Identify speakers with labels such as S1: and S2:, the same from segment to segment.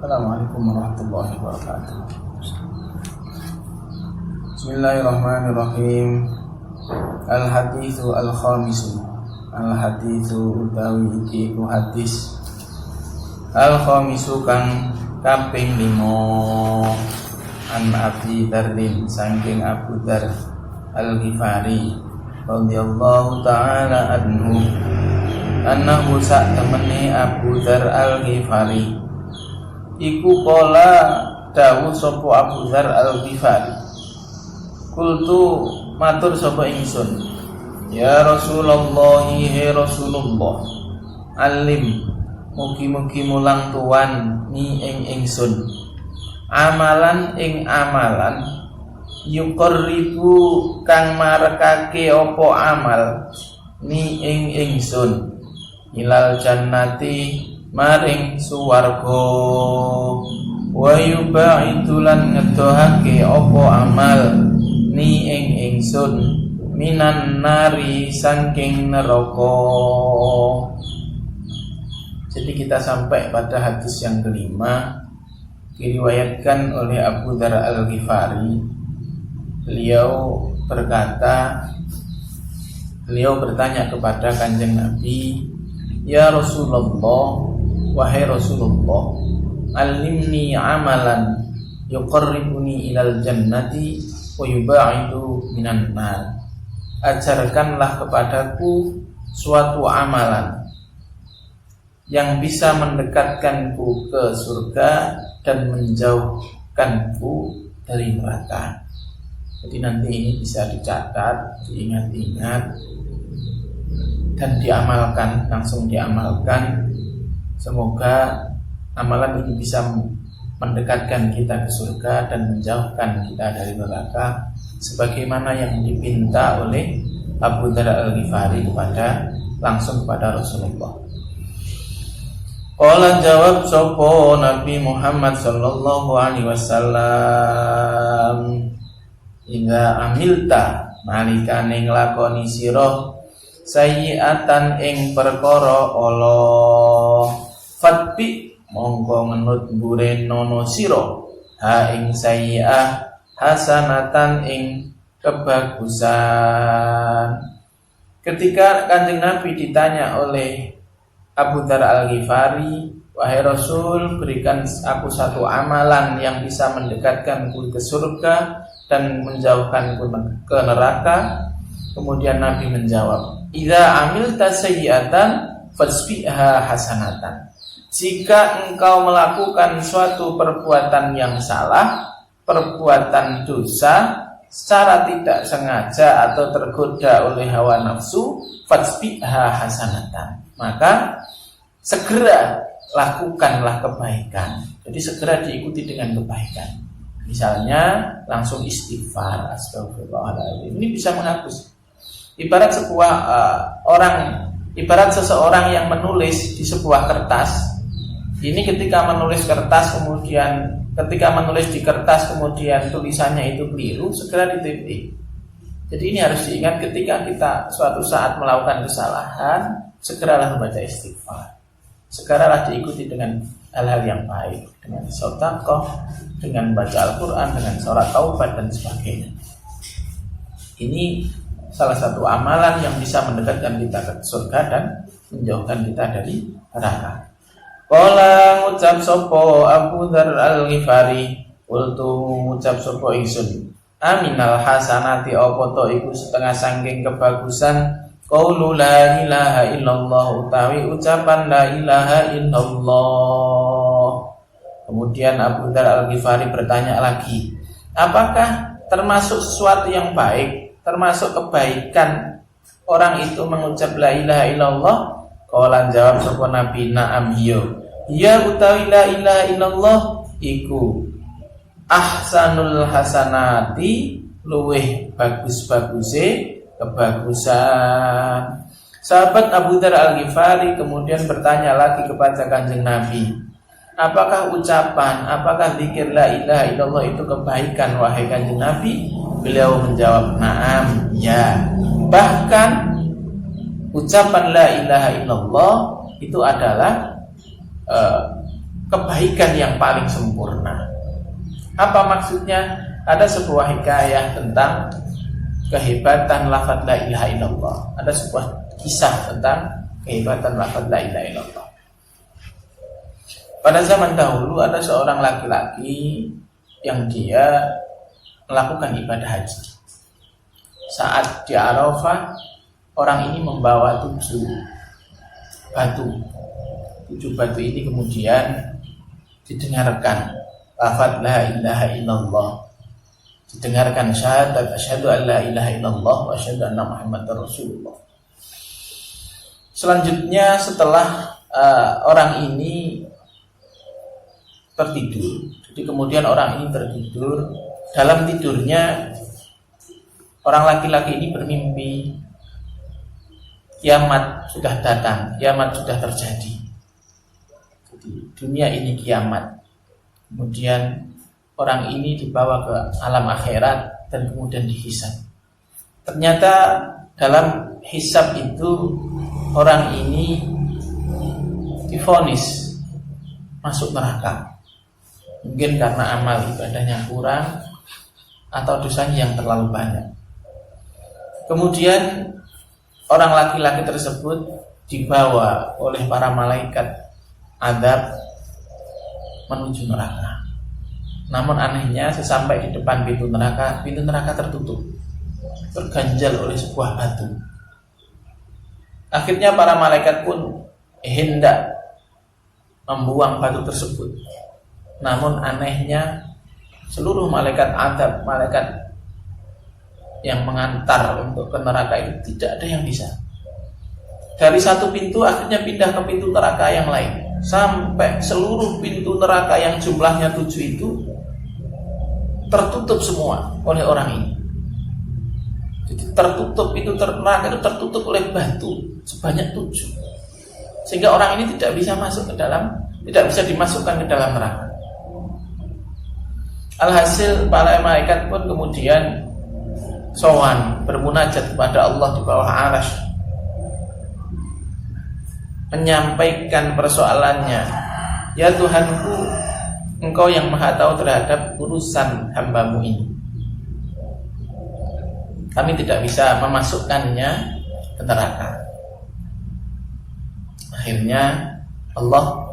S1: Assalamualaikum warahmatullahi wabarakatuh. Bismillahirrahmanirrahim. Al-haditsu al-khamisu. Al-haditsu utawi iki ku hadis al-khamisu kang kaping 5 an Abi Dzarrin saking Abu Dzar Al-Ghifari radhiyallahu ta'ala anhu annahu sak temene Abu Dzar Al-Ghifari iku pola dawuh sapa Abu Dzar Al-Ghifari kultu matur sapa ingsun ya Rasulullah he Rasulullah alim mugi-mugi mulang tuan ni ingsun amalan ing amalan yuqarribu kang marekake apa amal ni ingsun ilal jannati maring suwarga wa yubaidu lan ngedohake apa amal ni ingsun minan nari saking neraka. Jadi kita sampai pada hadis yang kelima, diriwayatkan oleh Abu Dzar Al-Ghifari. Beliau bertanya kepada Kanjeng Nabi, ya Rasulullah, wahai Rasulullah, alimni amalan yuqarribuni ilal jannati wa yubaidu minan nar. Ajarkanlah kepadaku suatu amalan yang bisa mendekatkanku ke surga dan menjauhkanku dari neraka. Jadi nanti ini bisa dicatat, diingat-ingat dan diamalkan, langsung diamalkan. Semoga amalan ini bisa mendekatkan kita ke surga dan menjauhkan kita dari neraka, sebagaimana yang dipinta oleh Abu Dzar Al-Ghifari langsung kepada Rasulullah. Qala jawab sapa Nabi Muhammad sallallahu alaihi wasallam, idza amilta nalikane nglakoni sira sayyi'atan ing perkara Allah fatbi mongko ngenut burenono sira ha ing sayyi'ah hasanatan ing kebagusan. Ketika Kanjeng Nabi ditanya oleh Abu Dzar Al-Ghifari, wahai Rasul, berikan aku satu amalan yang bisa mendekatkanku ke surga dan menjauhkanku ke neraka. Kemudian Nabi menjawab, idza amilta sayyi'atan fasbiha hasanatan. Jika engkau melakukan suatu perbuatan yang salah, perbuatan dosa secara tidak sengaja atau tergoda oleh hawa nafsu, fasbiha hasanatan, maka segera lakukanlah kebaikan. Jadi segera diikuti dengan kebaikan. Misalnya langsung istighfar, astagfirullahaladzim. Ini bisa menghapus. Ibarat seseorang yang menulis di sebuah kertas. Ini ketika menulis di kertas kemudian tulisannya itu keliru, segera dititik. Jadi ini harus diingat ketika kita suatu saat melakukan kesalahan, segeralah membaca istighfar. Segeralah diikuti dengan hal-hal yang baik, dengan sedekah, dengan baca Al-Quran, dengan sholat taubat dan sebagainya. Ini salah satu amalan yang bisa mendekatkan kita ke surga dan menjauhkan kita dari neraka. Qala ngucap sapa Abu Dzar Al-Ghifari, qultu ngucap sapa ingsun, aminal hasanati apa to iku setengah saking kebagusan qaulu la ilaha illallah utawi ucapan la ilaha illallah. Kemudian Abu Dzar Al-Ghifari bertanya lagi, apakah termasuk sesuatu yang baik, termasuk kebaikan orang itu mengucap la ilaha illallah? Qala jawab sapa Nabi, na'am ya utawi la ilaha illallah iku ahsanul hasanati, luweh bagus-baguse kebagusan. Sahabat Abu Dzar Al-Ghifari kemudian bertanya lagi kepada Kanjeng Nabi, apakah zikir la ilaha illallah itu kebaikan wahai Kanjeng Nabi? Beliau menjawab, na'am, ya. Bahkan ucapan la ilaha illallah itu adalah kebaikan yang paling sempurna. Apa maksudnya? Ada sebuah hikayah tentang kehebatan lafaz la ilaha illallah. Ada sebuah kisah tentang kehebatan lafaz la ilaha illallah. Pada zaman dahulu ada seorang laki-laki yang dia melakukan ibadah haji. Saat di Arafah, orang ini membawa 7 batu. 7 batu ini kemudian didengarkan lafaz la ilaha illallah. Didengarkan syahadat asyhadu an la ilaha illallah wa asyhadu anna muhammadar rasulullah. Selanjutnya setelah orang ini tertidur, jadi kemudian orang ini tertidur, dalam tidurnya orang laki-laki ini bermimpi kiamat sudah datang, kiamat sudah terjadi. Jadi dunia ini kiamat. Kemudian orang ini dibawa ke alam akhirat dan kemudian dihisab. Ternyata dalam hisab itu orang ini divonis masuk neraka. Mungkin karena amal ibadahnya kurang atau dosanya yang terlalu banyak. Kemudian orang laki-laki tersebut dibawa oleh para malaikat azab menuju neraka. Namun anehnya sesampai di depan pintu neraka tertutup, terganjal oleh sebuah batu. Akhirnya para malaikat pun hendak membuang batu tersebut. Namun anehnya seluruh malaikat azab, malaikat yang mengantar untuk ke neraka itu tidak ada yang bisa. Dari satu pintu akhirnya pindah ke pintu neraka yang lain, sampai seluruh pintu neraka yang jumlahnya 7 itu tertutup semua oleh orang ini. Jadi tertutup, pintu neraka itu tertutup oleh batu sebanyak 7, sehingga orang ini tidak bisa masuk ke dalam, tidak bisa dimasukkan ke dalam neraka. Alhasil para malaikat pun kemudian sowan, bermunajat kepada Allah di bawah arasy, menyampaikan persoalannya. Ya Tuhanku, Engkau yang maha tahu terhadap urusan hambamu ini. Kami tidak bisa memasukkannya ke neraka. Akhirnya Allah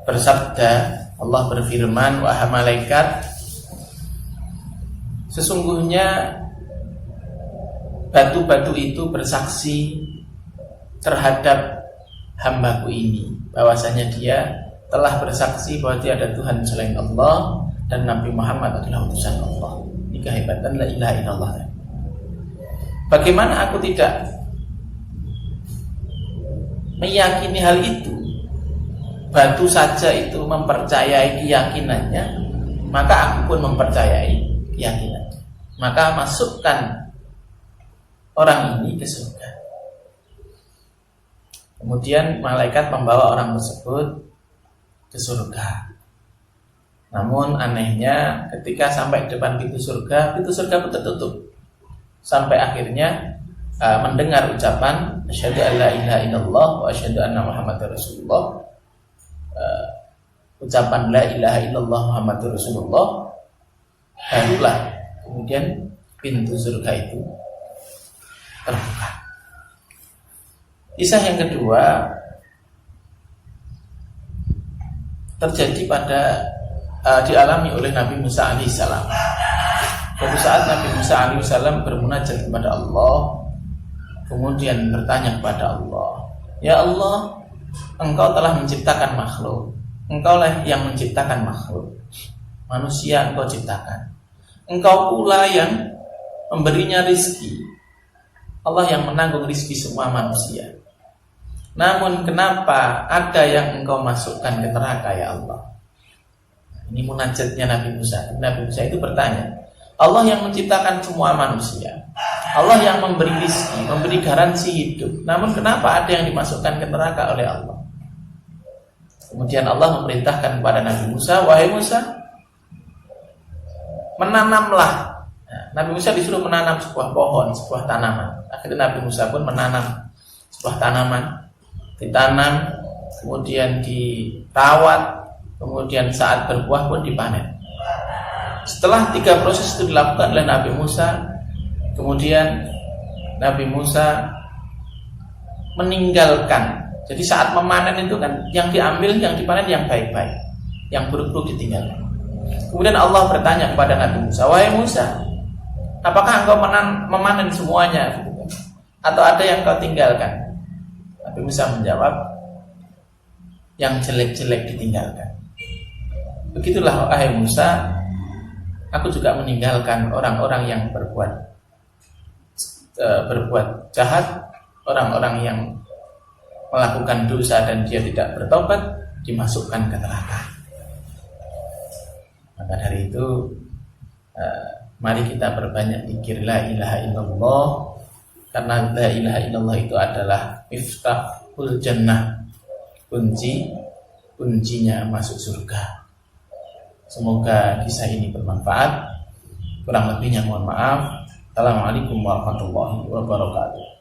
S1: bersabda, Allah berfirman, wahai malaikat, sesungguhnya batu-batu itu bersaksi terhadap hambaku ini, bahwasanya dia telah bersaksi bahwa tiada Tuhan selain Allah dan Nabi Muhammad adalah utusan Allah. Ini kehebatan la ilaha illallah. Bagaimana aku tidak meyakini hal itu? Batu saja itu mempercayai keyakinannya, maka aku pun mempercayai keyakinannya. Maka masukkan orang ini ke surga. Kemudian malaikat membawa orang tersebut ke surga. Namun anehnya ketika sampai di depan pintu surga pun tertutup. Sampai akhirnya mendengar ucapan asyhadu an la ilaha illallah wa asyhadu anna muhammadar rasulullah. Ucapan la ilaha illallah muhammadur rasulullah, barulah kemudian pintu surga itu terbuka. Kisah yang kedua terjadi dialami oleh Nabi Musa alaihissalam. Suatu saat Nabi Musa alaihissalam bermunajat kepada Allah, kemudian bertanya kepada Allah, ya Allah, Engkau telah menciptakan makhluk, Engkau lah yang menciptakan makhluk, manusia Engkau ciptakan, Engkau pula yang memberinya rizki, Allah yang menanggung rizki semua manusia. Namun kenapa ada yang Engkau masukkan ke neraka ya Allah? Ini munajatnya Nabi Musa. Nabi Musa itu bertanya, Allah yang menciptakan semua manusia, Allah yang memberi rizki, memberi garansi hidup, namun kenapa ada yang dimasukkan ke neraka oleh Allah? Kemudian Allah memerintahkan kepada Nabi Musa, wahai Musa, menanamlah. Nabi Musa disuruh menanam sebuah pohon, sebuah tanaman. Akhirnya Nabi Musa pun menanam sebuah tanaman, ditanam, kemudian dirawat, kemudian saat berbuah pun dipanen. Setelah 3 proses itu dilakukan oleh Nabi Musa, kemudian Nabi Musa meninggalkan. Jadi saat memanen itu kan yang diambil, yang dipanen yang baik-baik, yang buruk-buruk ditinggalkan. Kemudian Allah bertanya kepada Nabi Musa, "Wahai Musa, apakah engkau memanen semuanya? Atau ada yang kau tinggalkan?" Nabi Musa menjawab, "Yang jelek-jelek ditinggalkan." Begitulah wahai Musa, aku juga meninggalkan orang-orang yang berbuat jahat, orang-orang yang melakukan dosa dan dia tidak bertobat, dimasukkan ke neraka. Maka dari itu, mari kita perbanyak zikir la ilaha illallah, karena la ilaha illallah itu adalah miftahul jannah, kuncinya masuk surga. Semoga kisah ini bermanfaat. Kurang lebihnya mohon maaf. Assalamualaikum warahmatullahi wabarakatuh.